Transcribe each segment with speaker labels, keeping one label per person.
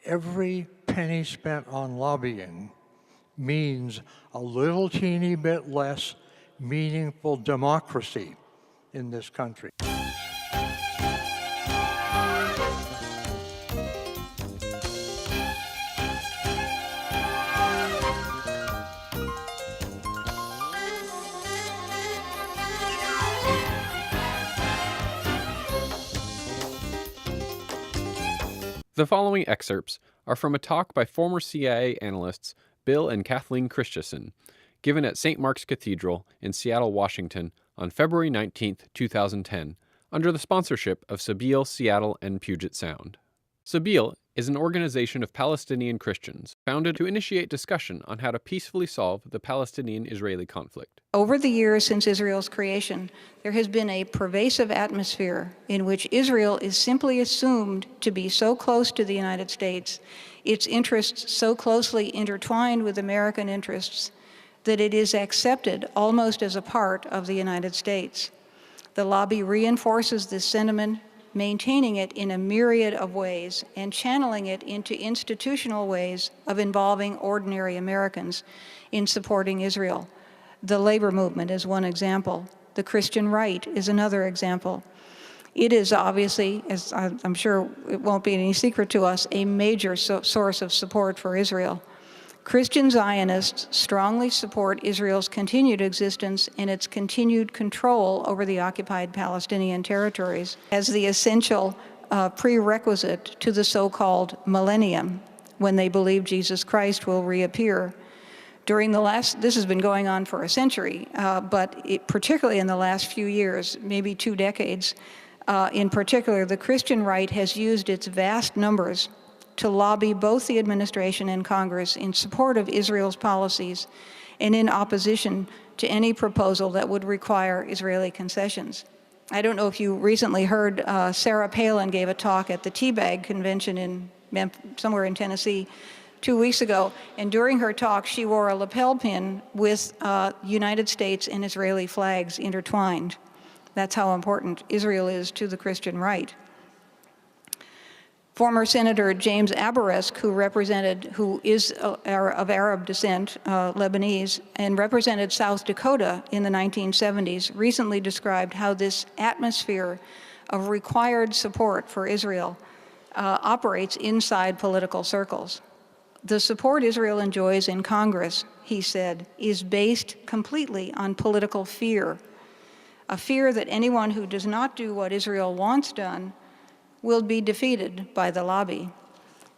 Speaker 1: every penny spent on lobbying means a little teeny bit less meaningful democracy in this country.
Speaker 2: The following excerpts are from a talk by former CIA analysts Bill and Kathleen Christensen, given at St. Mark's Cathedral in Seattle, Washington on February 19, 2010, under the sponsorship of Sabeel, Seattle, and Puget Sound. Sabeel is an organization of Palestinian Christians founded to initiate discussion on how to peacefully solve the Palestinian-Israeli conflict.
Speaker 3: Over the years since Israel's creation, there has been a pervasive atmosphere in which Israel is simply assumed to be so close to the United States, its interests so closely intertwined with American interests, that it is accepted almost as a part of the United States. The lobby reinforces this sentiment, maintaining it in a myriad of ways and channeling it into institutional ways of involving ordinary Americans in supporting Israel. The labor movement is one example. The Christian right is another example. It is obviously, as I'm sure it won't be any secret to us, a major source of support for Israel. Christian Zionists strongly support Israel's continued existence and its continued control over the occupied Palestinian territories as the essential prerequisite to the so-called millennium, when they believe Jesus Christ will reappear. This has been going on for a century, but particularly in the last few years, maybe 2 decades, in particular, the Christian right has used its vast numbers to lobby both the administration and Congress in support of Israel's policies and in opposition to any proposal that would require Israeli concessions. I don't know if you recently heard Sarah Palin gave a talk at the Teabag Convention somewhere in Tennessee 2 weeks ago, and during her talk she wore a lapel pin with United States and Israeli flags intertwined. That's how important Israel is to the Christian right. Former Senator James Abaresk, who is of Arab descent, Lebanese, and represented South Dakota in the 1970s, recently described how this atmosphere of required support for Israel operates inside political circles. The support Israel enjoys in Congress, he said, is based completely on political fear, a fear that anyone who does not do what Israel wants done will be defeated by the lobby.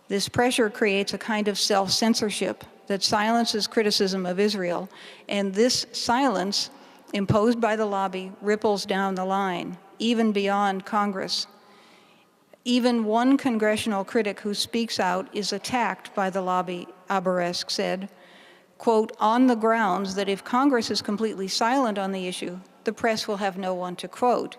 Speaker 3: This pressure creates a kind of self-censorship that silences criticism of Israel, and this silence imposed by the lobby ripples down the line, even beyond Congress. Even one congressional critic who speaks out is attacked by the lobby, Abaresk said, quote, on the grounds that if Congress is completely silent on the issue, the press will have no one to quote,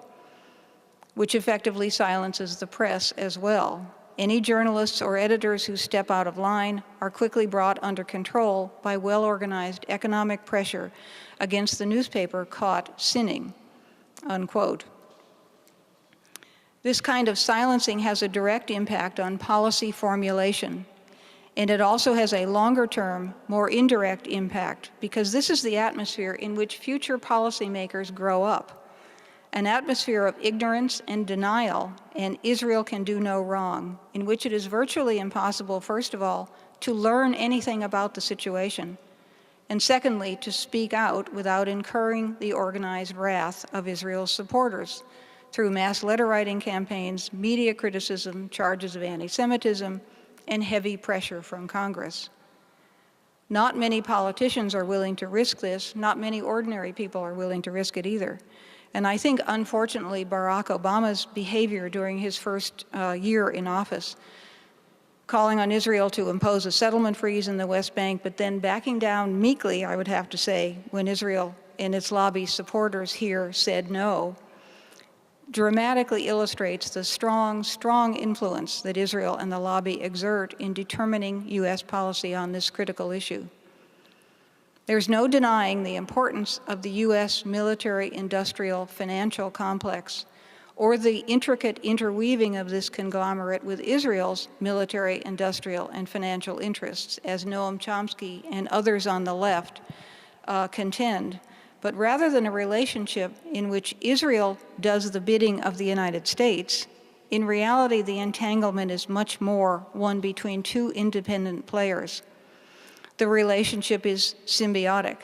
Speaker 3: which effectively silences the press as well. Any journalists or editors who step out of line are quickly brought under control by well-organized economic pressure against the newspaper caught sinning, unquote. This kind of silencing has a direct impact on policy formulation, and it also has a longer-term, more indirect impact, because this is the atmosphere in which future policymakers grow up. An atmosphere of ignorance and denial, and Israel can do no wrong, in which it is virtually impossible, first of all, to learn anything about the situation, and secondly, to speak out without incurring the organized wrath of Israel's supporters through mass letter-writing campaigns, media criticism, charges of anti-Semitism, and heavy pressure from Congress. Not many politicians are willing to risk this. Not many ordinary people are willing to risk it either. And I think, unfortunately, Barack Obama's behavior during his first year in office, calling on Israel to impose a settlement freeze in the West Bank, but then backing down meekly, I would have to say, when Israel and its lobby supporters here said no, dramatically illustrates the strong, strong influence that Israel and the lobby exert in determining U.S. policy on this critical issue. There's no denying the importance of the U.S. military, industrial, financial complex, or the intricate interweaving of this conglomerate with Israel's military, industrial, and financial interests, as Noam Chomsky and others on the left contend, but rather than a relationship in which Israel does the bidding of the United States. In reality, the entanglement is much more one between two independent players. The relationship is symbiotic.